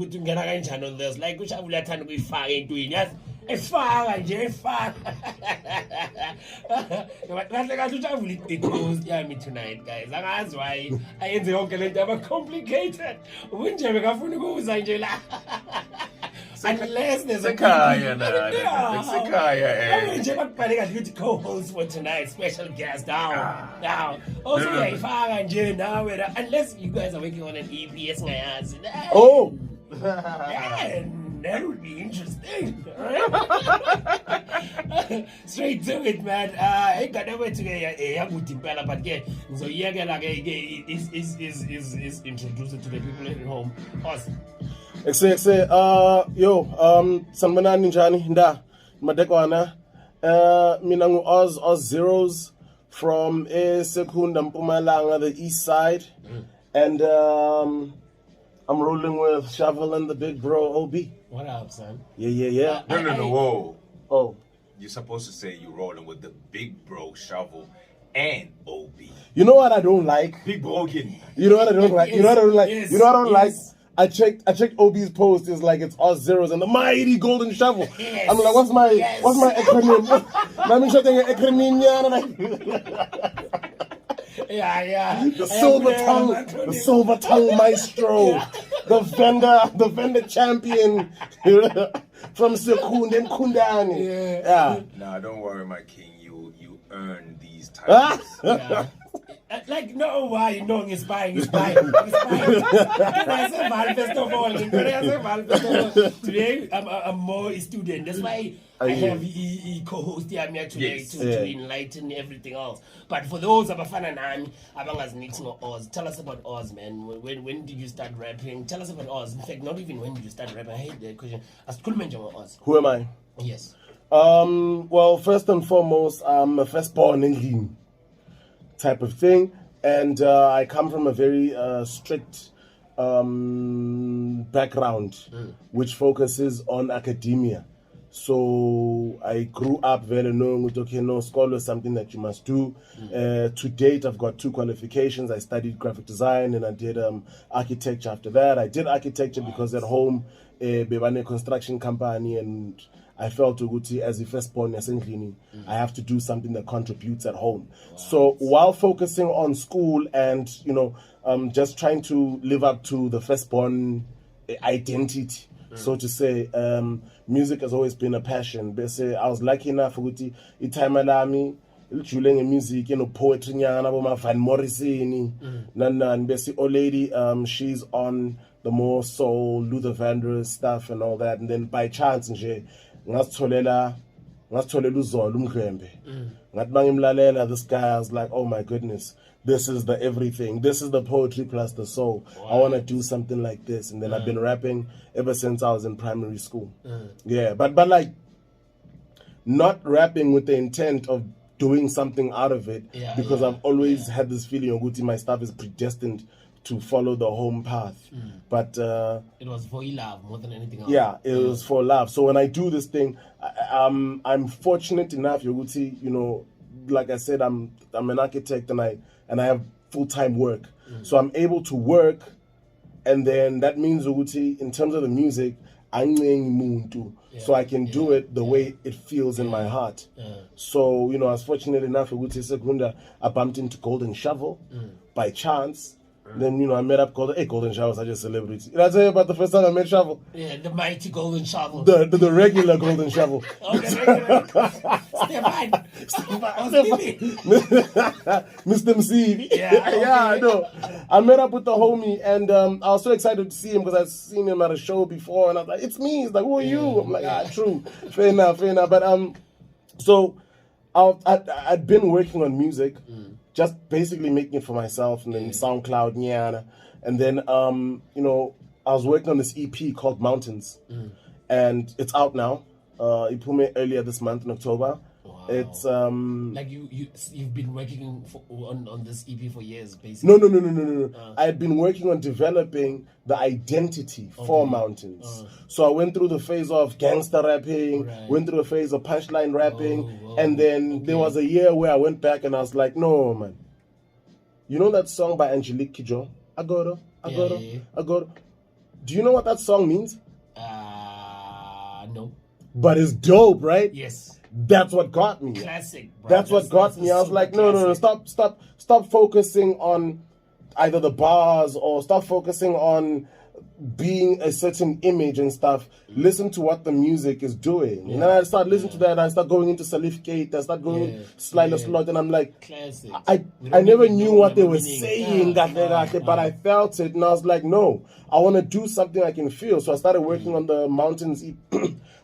ukuthi ungena kanjani on this like uShavu uyathanda ukuyifaka entweni yazi efaka nje efaka kahle kahle uShavu it yami tonight guys angazi why ayenze yonke lento aba complicated unje bekafuna ukuza nje la unless there's a Sekhaya nje bakubhale kahle ukuthi co-host for tonight special guest now also uyayifaka nje nawe unless you guys are working on an EP esingayazi Oh. yeah, that would be interesting. Straight to it, man. I got over to get but get so is introduced to the people at home. Awesome. Say, sanibonani njani nda madekwana mina ngu Oz Zeros from Sekunda Mpumalanga, the east side, and I'm rolling with Shovel and the big bro OB. What up, son? Yeah. No, whoa. Oh. You're supposed to say you're rolling with the big bro Shovel and OB. You know what I don't like? Big bro getting. You know what I don't like? Yes. You know what I don't like? Yes. You know what I don't Yes. like? I checked OB's post. It's like it's Oz Zeros and the mighty golden shovel. Yes. I'm like, what's my acronym? Let me show you an acronym. Yeah. The silver tongue maestro, the vendor champion from Sekunda Kundani. Yeah. Nah, don't worry, my king. You earn these titles. Yeah. Like, no, why you know it's buying. Can I say Val, first of all? Today, I'm more a student. That's why I have a co-host here today to enlighten everything else. But for those of Afana Nami, Abangas Nixon or Oz, tell us about Oz, man. When did you start rapping? Tell us about Oz. In fact, not even when did you start rapping. I hate that question. I could mention Oz. Who am I? Yes. Well, first and foremost, I'm a firstborn England type of thing, and I come from a very strict background, which focuses on academia. So I grew up very knowing that okay, no, school is something that you must do. To date, I've got 2 qualifications. I studied graphic design and I did architecture after that. I did architecture because at home, we run a construction company, and I felt Uguti as a firstborn essentially, I have to do something that contributes at home. Wow. So while focusing on school and just trying to live up to the firstborn identity, so to say, music has always been a passion. I was lucky enough Uguti itime lami juling music, poetry nyana bo ma Van Morrison, and bese old lady, she's on the more soul, Luther Vandross stuff and all that, and then by chance nje ngasitholela uzolo umkhwembe ngathi bangimlalela this guy. I was like, oh my goodness, this is the everything, this is the poetry plus the soul. I want to do something like this, and then I've been rapping ever since I was in primary school. But like not rapping with the intent of doing something out of it, because I've always had this feeling of my stuff is predestined to follow the home path. But it was for love more than anything else. Yeah, it was for love. So when I do this thing, I'm fortunate enough, like I said, I'm an architect and I have full-time work. So I'm able to work, and then that means in terms of the music, I'm so I can do it the way it feels in my heart. So, I was fortunate enough, I bumped into Golden Shovel by chance. Then, I met up Golden Shovel, such a celebrity. Did I tell you about the first time I met Shovel? Yeah, the mighty Golden Shovel. The regular Golden Shovel. Mr. MC. Yeah, no. I met up with the homie, and I was so excited to see him because I'd seen him at a show before, and I was like, it's me. He's like, who are you? I'm like, true. Fair enough. But, so I'd been working on music, just basically making it for myself, and then SoundCloud, and then I was working on this EP called Mountains, and it's out now. It put me earlier this month in October. Wow. It's like you've been working on this EP for years, basically. No. I had been working on developing the identity for Mountains. So I went through the phase of gangster rapping, went through a phase of punchline rapping, and then there was a year where I went back and I was like, no, man. You know that song by Angelique Kidjo? Agoro. Do you know what that song means? No. But it's dope, right? Yes. That's what got me. Classic, bro. That's what got me. I was like, no, stop focusing on either the bars or stop focusing on being a certain image and stuff. Listen to what the music is doing. Yeah. And then I start listening to that. I start going into Salif Gate. I start going Slyla Slot, and I'm like, classic. I never knew what they were saying, but I felt it, and I was like, no, I want to do something I can feel. So I started working on the Mountains,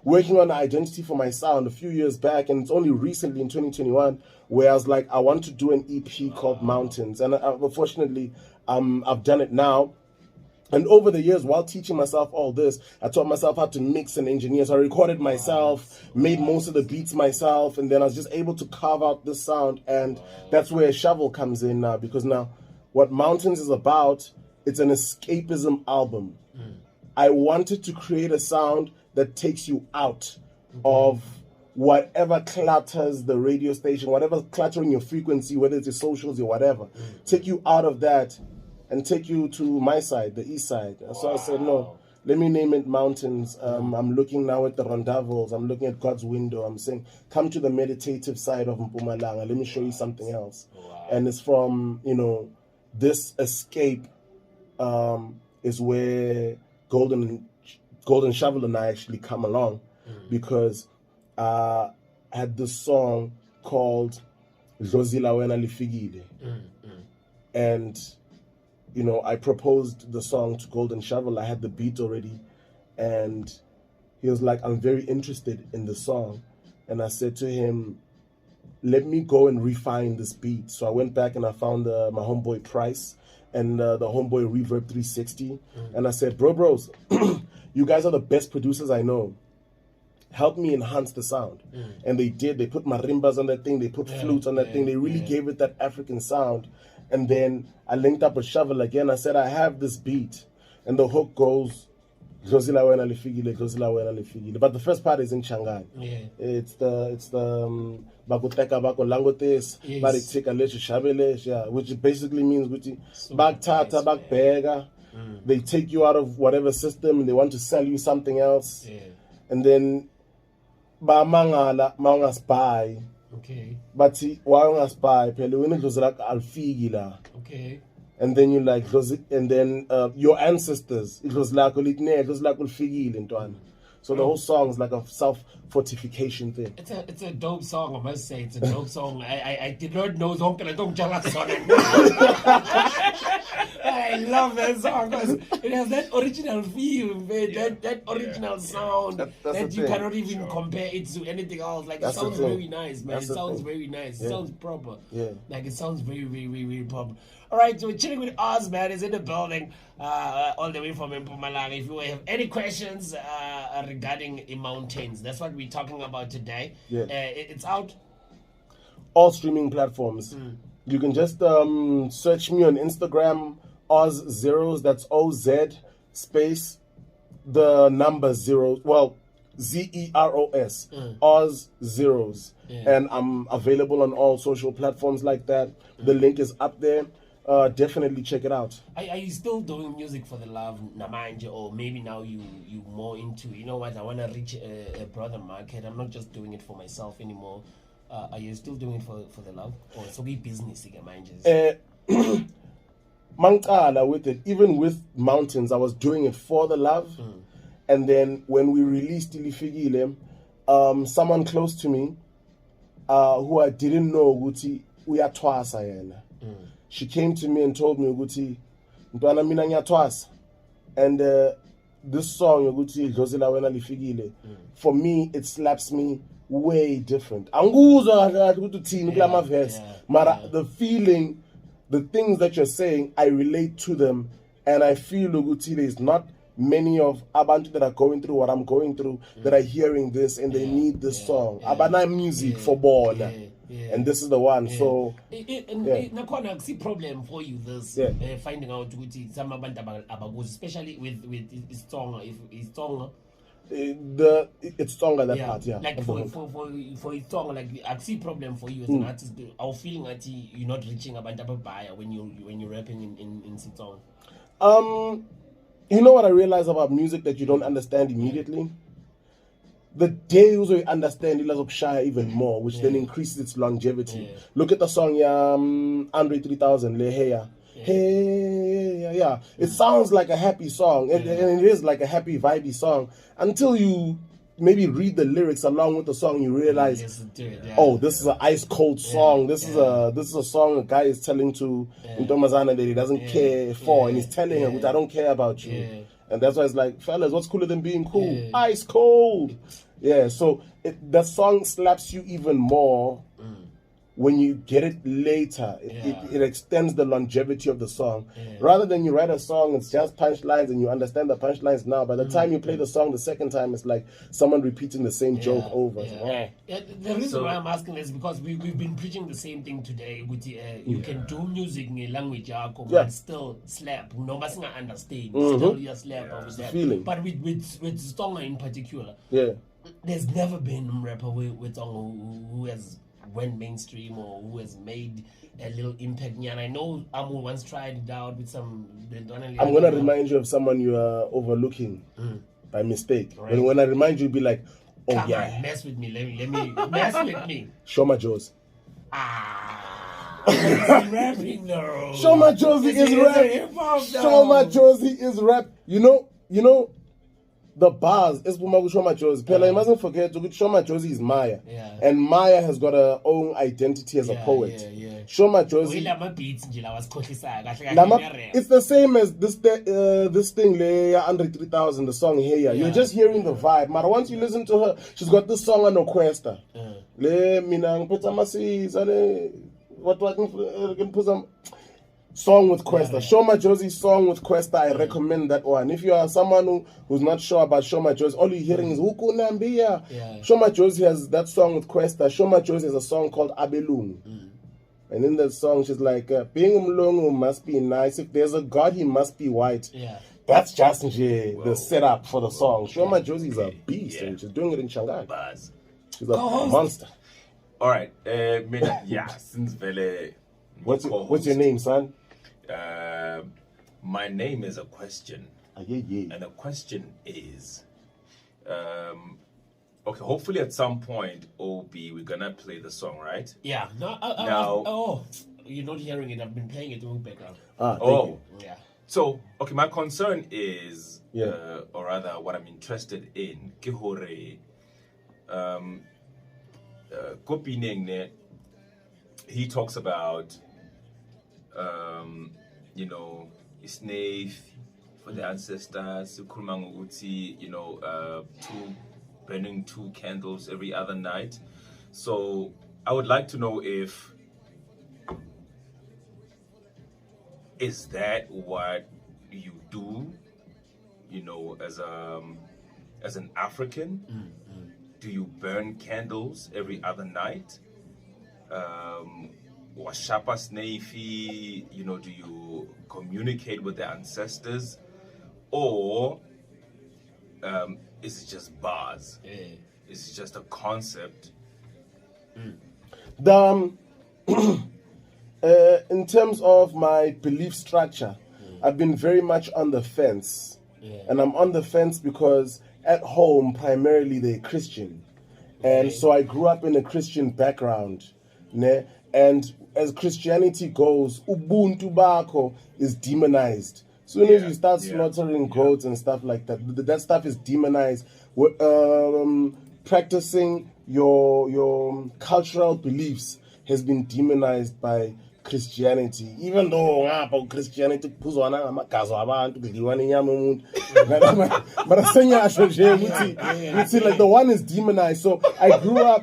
working on the identity for my sound a few years back, and it's only recently in 2021 where I was like, I want to do an EP called Mountains, and unfortunately, I've done it now. And over the years, while teaching myself all this, I taught myself how to mix and engineer. So I recorded myself, made most of the beats myself, and then I was just able to carve out this sound. And that's where Shovel comes in now, because now what Mountains is about, it's an escapism album. I wanted to create a sound that takes you out of whatever clutters the radio station, whatever cluttering your frequency, whether it's your socials or whatever. Take you out of that and take you to my side, the east side. So I said, no, let me name it Mountains. I'm looking now at the rondavels. I'm looking at God's window. I'm saying, come to the meditative side of Mpumalanga. Let me show you something else. And it's from, this escape is where Golden Shovel and I actually come along, because I had this song called Zozila Wena Lifigile. And I proposed the song to Golden Shovel. I had the beat already, and he was like, I'm very interested in the song. And I said to him, let me go and refine this beat. So I went back and I found my homeboy Price and the homeboy Reverb 360. And I said, bros, you guys are the best producers I know. Help me enhance the sound. And they did. They put marimbas on that thing. They put flutes on that thing. They really gave it that African sound. And then I linked up with Shovel again. I said, I have this beat. And the hook goes, Zozila Wena Lifigile, Zozila Wena Lifigile. But the first part is in Shanghai. It's the Bakuteka Bako Langotes, Baritika Leshe Shabele, which basically means Bak Tata, Bak Bega. They take you out of whatever system and they want to sell you something else. And then Ba Mangala, Manga Spy. Okay. But why on spy? When it was like Alfigila. Okay. And then you like, and then your ancestors, it was like Alfigil and one. So the whole song is like a self-fortification thing. It's a dope song, I must say. It's a dope song. I did not know Zonkel. I don't jealous on it. I love that song because it has that original feel, man, that original sound that you cannot even compare it to anything else. Like, it sounds very nice, man. It sounds very nice. It sounds proper. Like, it sounds very, very, very, very proper. All right, so we're chilling with Oz, man. Is in the building, all the way from Mpumalanga. If you have any questions regarding the mountains, that's what we're talking about today. It's out all streaming platforms. You can just search me on Instagram, Oz Zeros. That's OZ space the number zeros. Well, ZEROS. Oz Zeros. And I'm available on all social platforms like that. The link is up there. Definitely check it out. Are you still doing music for the love, Namanje, or maybe now you more into, you know what, I want to reach a broader market. I'm not just doing it for myself anymore. Are you still doing it for the love, or so be business again, Mankala with it, even with Mountains, I was doing it for the love. And then when we released Ilifigile, someone close to me, who I didn't know, Guti, we are twice. She came to me and told me, Guti, Ntwana mina ngiyatwasa. And this song, Guti, Zozila Wena Lifigile, for me, it slaps me way different. The feeling, the things that you're saying, I relate to them, and I feel, Guti, there's not many of Abantu that are going through what I'm going through that are hearing this and they need this song. Abana music for born. And this is the one. So nakhona see problem for you this finding out ukuthi some abantu abakuzi, especially with his song, if his song it's stronger that part, like for his song, like I see problem for you as an artist. I'm feeling that you're not reaching abantu ababaya when you're rapping in his song. You know what I realize about music that you don't understand immediately? The day you understand it shine even more, which then increases its longevity. Look at the song Andre 3000, Le Heya. Hey, yeah. It sounds like a happy song, and it is like a happy, vibey song until you maybe read the lyrics along with the song. You realize, oh, this is an ice cold song. This is a song a guy is telling to Ntomazana that he doesn't care for, and he's telling her, which I don't care about you. And that's why it's like, fellas, what's cooler than being cool? Ice cold. Yeah, so the song slaps you even more when you get it later. It extends the longevity of the song. Rather than you write a song, it's just punchlines and you understand the punchlines now. By the time you play the song the second time, it's like someone repeating the same joke over. The reason why I'm asking is because we've been preaching the same thing today. With you can do music in a language but still slap. Nobody can understand. Still you slap with that. Feeling. But with Stonga in particular, there's never been a rapper with Stonga who has went mainstream or who has made a little impact. And I know Amu once tried it out with some. I'm gonna remind you of someone you are overlooking by mistake. Right. And when I remind you, be like, oh come on, mess with me. Let me mess with me. Shoma Joes. He's rapping though. Shoma Josie is rap. Shoma Josie is rap. You know. The bars is Shoma Josie. Pela, you mustn't forget Shoma Josie is Maya. And Maya has got her own identity as a poet. Shoma Josie. It's the same as this thing, Andre 3000, the song Heya. You're just hearing the vibe. But once you listen to her, she's got this song on Oquesta. What song with Questa. Shoma Josie's song with Questa, I recommend that one. If you are someone who's not sure about Shoma Josie, all you're hearing is Huku Nambia. Shoma Josie has that song with Questa. Shoma Josie has a song called Abelung. And in that song, she's like, being Mlungu must be nice. If there's a God, he must be white. That's just the setup for the song. Shoma Josie is a beast, and she's doing it in Shanghai. She's a monster. All right. Since Vele. What's your name, son? My name is a question. And the question is, okay, hopefully at some point, OB, we're gonna play the song, right? Yeah. No, you're not hearing it. I've been playing it in the background. Thank you. Yeah. So, okay, my concern is, or rather, what I'm interested in, Kihore, Kopinengne, he talks about, Isnave for the ancestors, burning 2 candles every other night. So I would like to know is that what you do, as an African? Do you burn candles every other night? Washapa Snaifi, do you communicate with the ancestors? Or is it just bars? Is it just a concept? In terms of my belief structure, I've been very much on the fence. And I'm on the fence because at home, primarily they're Christian. And so I grew up in a Christian background. And as Christianity goes, Ubuntu Bako is demonized. Soon as you start slaughtering goats and stuff like that stuff is demonized. Practicing your cultural beliefs has been demonized by Christianity. Even though Christianity but like the one is demonized. So I grew up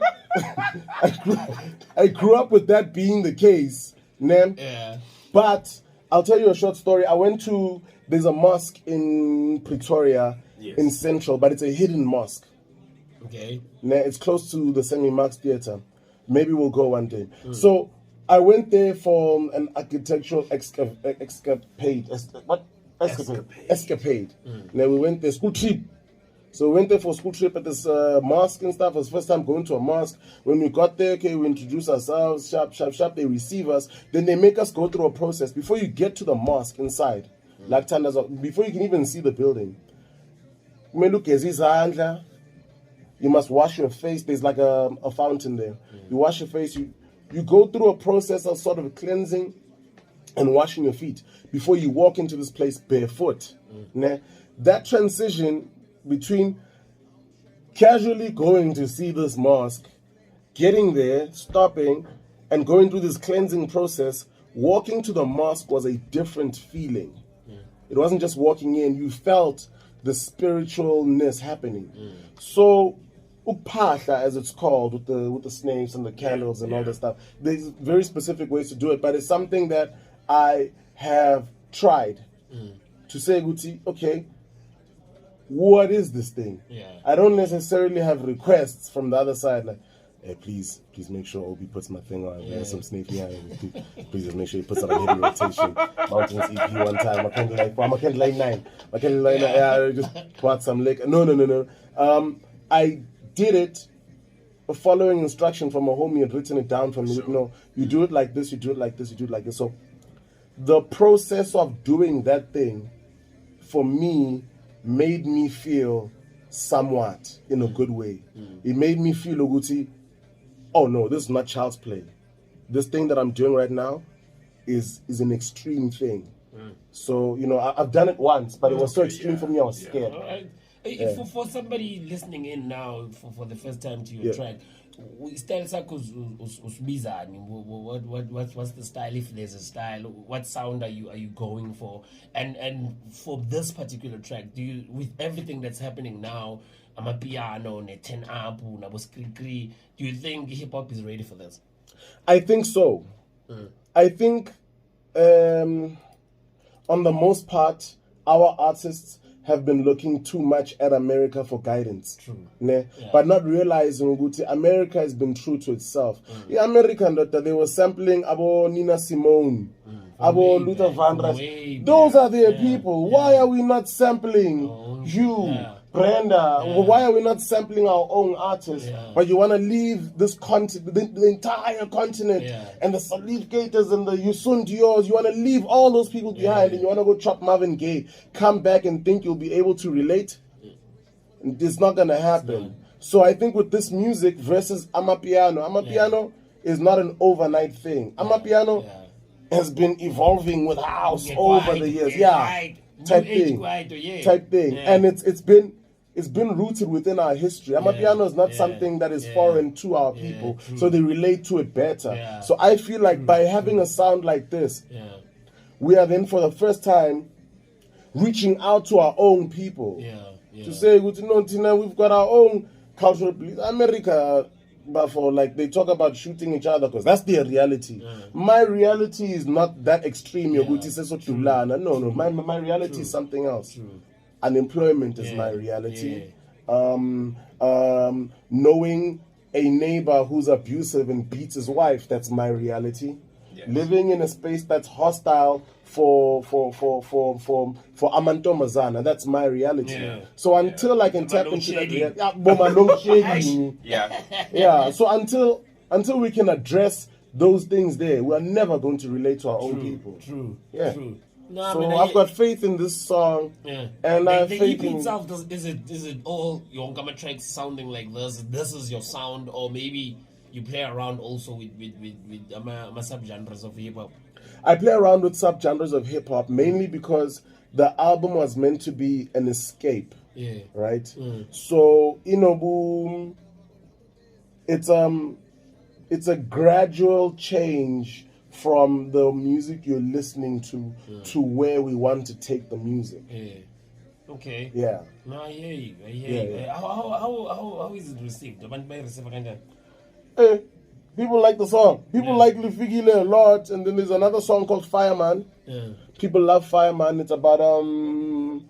I grew up with that being the case. But I'll tell you a short story. There's a mosque in Pretoria in Central, but it's a hidden mosque. Okay. It's close to the Semi-Max Theatre. Maybe we'll go one day. So I went there for an architectural escapade. Now we went there, school trip. So we went there for a school trip at this mosque and stuff. It was the first time going to a mosque. When we got there, we introduce ourselves, sharp. They receive us. Then they make us go through a process. Before you get to the mosque inside, Like before you can even see the building. You must wash your face. There's like a fountain there. You wash your face. You go through a process of sort of cleansing and washing your feet before you walk into this place barefoot. That transition between casually going to see this mosque, getting there, stopping, and going through this cleansing process, walking to the mosque was a different feeling. It wasn't just walking in. You felt the spiritualness happening. So, uphahla, as it's called, with the snakes and the candles and all that stuff, there's very specific ways to do it, but it's something that I have tried to say, Guti, okay, what is this thing? I don't necessarily have requests from the other side, like, hey, please make sure Obi puts my thing on. There's some snake behind. Please just make sure he puts it on heavy rotation. Mountains EP one time. I can't like 4. I can't like 9. I can't like 9. Yeah, just put some lick. No. I did it following instruction from a homie had written it down for me. No, you do it like this, you do it like this, you do it like this. So the process of doing that thing for me made me feel somewhat in a good way. It made me feel, Oguti, oh no, this is not child's play. This thing that I'm doing right now is an extreme thing. So, I've done it once, but it was so extreme for me, I was scared. For somebody listening in now for the first time to your track, style sakho usibizani? What's the style, if there's a style? What sound are you going for? And for this particular track, do you, with everything that's happening now, amapiano, ne-10 up, nabo-skri-kri, do you think hip hop is ready for this? I think so. I think on the most part, our artists have been looking too much at America for guidance. True. But not realizing that America has been true to itself. American they were sampling Abo Nina Simone, Abo Luther Vandross. Those are their people. Why are we not sampling you? Brenda, why are we not sampling our own artists? But you want to leave this continent, the entire continent, and the Salif Gators and the Yusun Diors, you want to leave all those people behind, and you want to go chop Marvin Gaye, come back and think you'll be able to relate? It's not going to happen. So I think with this music versus Amapiano is not an overnight thing. Amapiano has been evolving with house over the years. Type thing. And it's been rooted within our history. Amapiano is not something that is foreign to our people, so they relate to it better. So I feel like by having a sound like this, we are then for the first time reaching out to our own people to say, Tina, we've got our own cultural beliefs. America, but for like they talk about shooting each other because that's their reality. My reality is not that extreme. No, my reality is something else. Unemployment is my reality. Knowing a neighbor who's abusive and beats his wife, that's my reality. Living in a space that's hostile for Amantomazana, that's my reality. So until I can tap into that reality, so until we can address those things there, we are never going to relate to our own people. True. No, so I've got faith in this song, and I think the EP itself, is it all your Ngama tracks sounding like this? This is your sound, or maybe you play around also with subgenres of hip hop? I play around with subgenres of hip hop mainly because the album was meant to be an escape, right? So boom, it's a gradual change from the music you're listening to where we want to take the music. Okay. No, I hear you. How is it received? People like the song. People like Lufigile a lot, and then there's another song called Fireman. People love Fireman. It's about an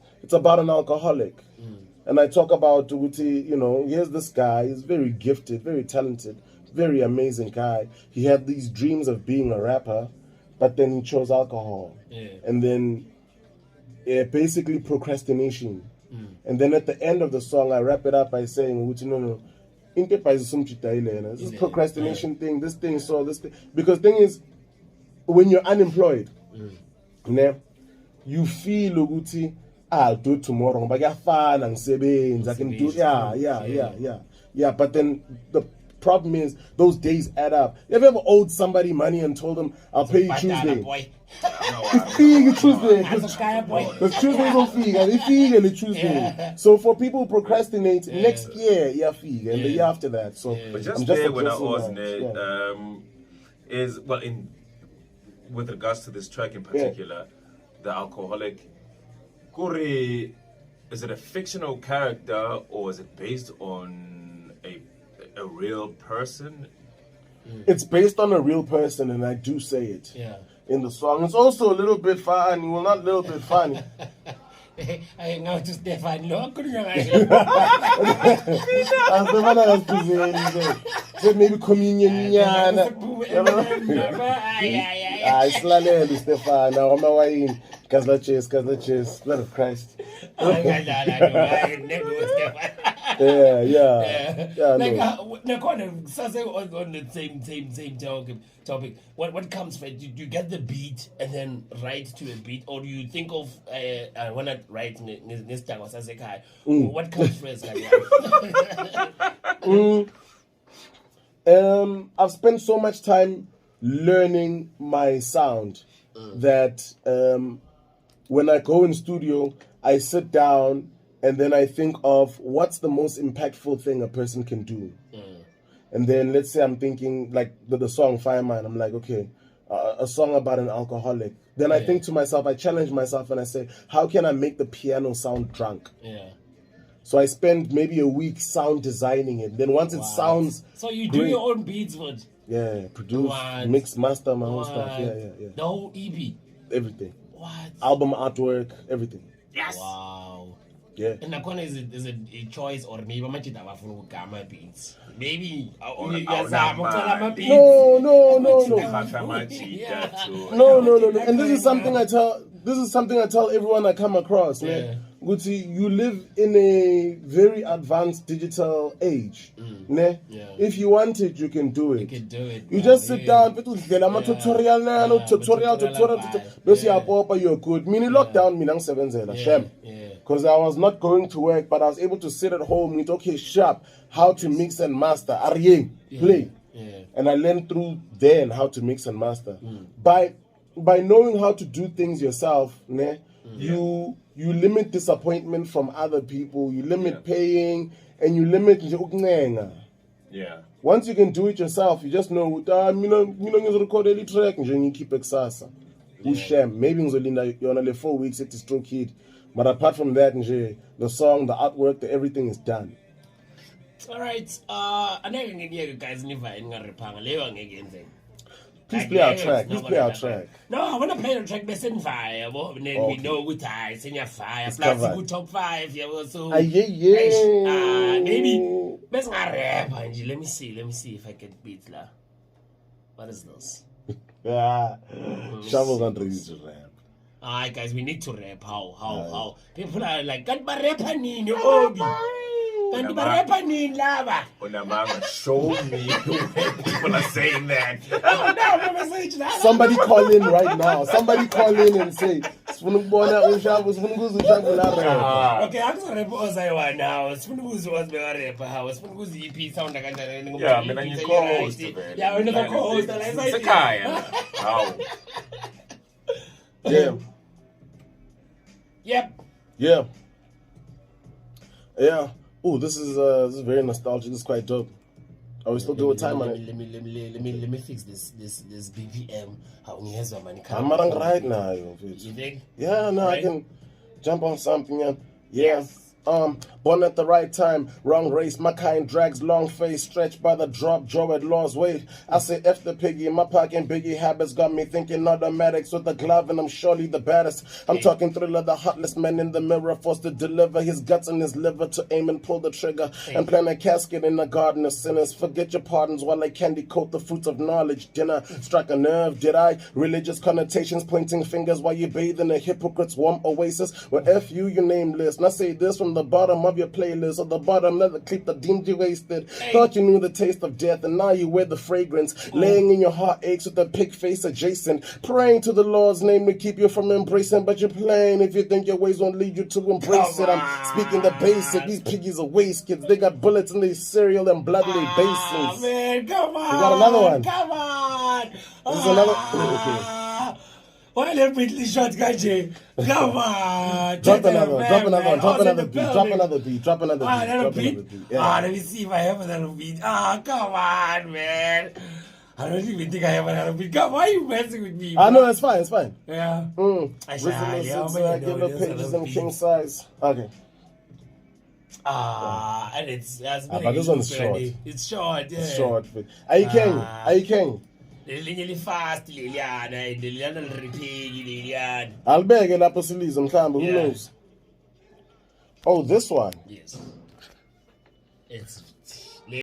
alcoholic, and I talk about here's this guy. He's very gifted, very talented, very amazing guy. He had these dreams of being a rapper, but then he chose alcohol, and then basically procrastination. And then at the end of the song, I wrap it up by saying, no. This procrastination thing, this thing, because thing is, when you're unemployed, you feel ukuthi I'll do it tomorrow, but ngiyafana ngisebenza, I can do yeah. But then the problem is those days add up. You ever owed somebody money and told them I'll pay you Tuesday? It's Tuesday. Because Tuesday don't fee, and if you Tuesday. So for people who procrastinate, next year fee, and the year after that. So but just there when I was is well in with regards to this track in particular, the alcoholic. Kuri, is it a fictional character or is it based on a real person? It's based on a real person, and I do say it in the song. It's also a little bit funny. Well, not a little bit funny. I know to Stefan. No, maybe communion. I slaled Stefan. Now I'm away. Kazla chase, blood of Christ. Like on the same topic. What comes first? Do you get the beat and then write to a beat, or do you think of I wanna write this time or something? What comes first? I've spent so much time learning my sound that when I go in studio, I sit down and then I think of what's the most impactful thing a person can do. And then let's say I'm thinking like the song Fireman. I'm like, okay, a song about an alcoholic. Then I think to myself, I challenge myself and I say, how can I make the piano sound drunk? So I spend maybe a week sound designing it. Then once it sounds so you do your own beats, what? Yeah, produce, mix, master, my whole stuff. Yeah. The whole EP. Everything. What? Album artwork, everything. Yes. Wow. Yeah. And Nakona is it a choice or maybe Gamma beats? Maybe No. And this is something I tell everyone I come across, man. Guti, you live in a very advanced digital age. Ne? If you want it, you can do it. You can do it. You just sit down, tutorial. You're good. Mini lockdown, minang 7 shame. Because I was not going to work, but I was able to sit at home with sharp, how to mix and master, play. And I learned through then how to mix and master. By knowing how to do things yourself, ne, you limit disappointment from other people, you limit paying, and you limit once you can do it yourself, you just know record any track and you keep exasa. Maybe you're only 4 weeks at the stroke kid. But apart from that, the song, the artwork, everything is done. All right. Guys, please play our track. No, I want to play the track. Best in fire. And then we know good time. Senior fire. Plus good top 5. So maybe best rap. Let me see if I can beat that. What is this? Shovels under you to rap. Alright, guys, we need to rap. How? People are like, "Can't rap nini obi? Can't rap nini lava?" Show me when people are saying that. Somebody call in right now. Somebody call in and say, "Okay, I'm gonna rap Ozaiwa now. Spunuguzi was the rapper. How Spunuguzi EP sound like yeah, I mean, you co-host. Yeah, we're not co-host. How? Yeah. Yep. Yeah. Oh, this is very nostalgic. This is quite dope. Are we still doing time on it? Let me fix this BPM. How many years am I? I'm not right now. You think? Yeah, no, right? I can jump on something. Yeah. Born at the right time, wrong race, my kind drags long face, stretched by the drop, jaw at lost weight. I say F the piggy, my pocket biggie habits got me thinking automatics with the glove, and I'm surely the baddest. I'm talking Thriller, the hottest man in the mirror, forced to deliver his guts and his liver to aim and pull the trigger, and plant a casket in the garden of sinners. Forget your pardons while I candy coat the fruits of knowledge. Dinner struck a nerve, did I? Religious connotations, pointing fingers while you bathe in a hypocrite's warm oasis. Well, F you nameless. And I say this from on the bottom of your playlist. On the bottom, another clip that deemed you wasted. Thought you knew the taste of death, and now you wear the fragrance. Laying in your heartaches with a pig face adjacent. Praying to the Lord's name to keep you from embracing, but you're playing if you think your ways won't lead you to embrace it. I'm speaking the basic. These piggies are waste kids. They got bullets in their cereal and blood in their basins. Man, come on. We got another one. Come on. This is another. Okay. Why let me shot Kaji? Come on. Drop another one. Drop another one. Drop Also another the beat. building. Drop another beat. Drop another beat. Another Drop beat? another beat. Yeah. Let me see if I have another beat. Come on, man. I don't even think I have another beat. Come on, why are you messing with me? I know, it's fine. It's fine. Yeah. I give the pages in king size. Okay. And it's as but this one's short. It's short, yeah. It's short. Are you king? Are you king? Lilian fast, Liliana, and Liliana repeat, Lilian. I'll beg it up a season, who knows? Oh, this one. Yes. It's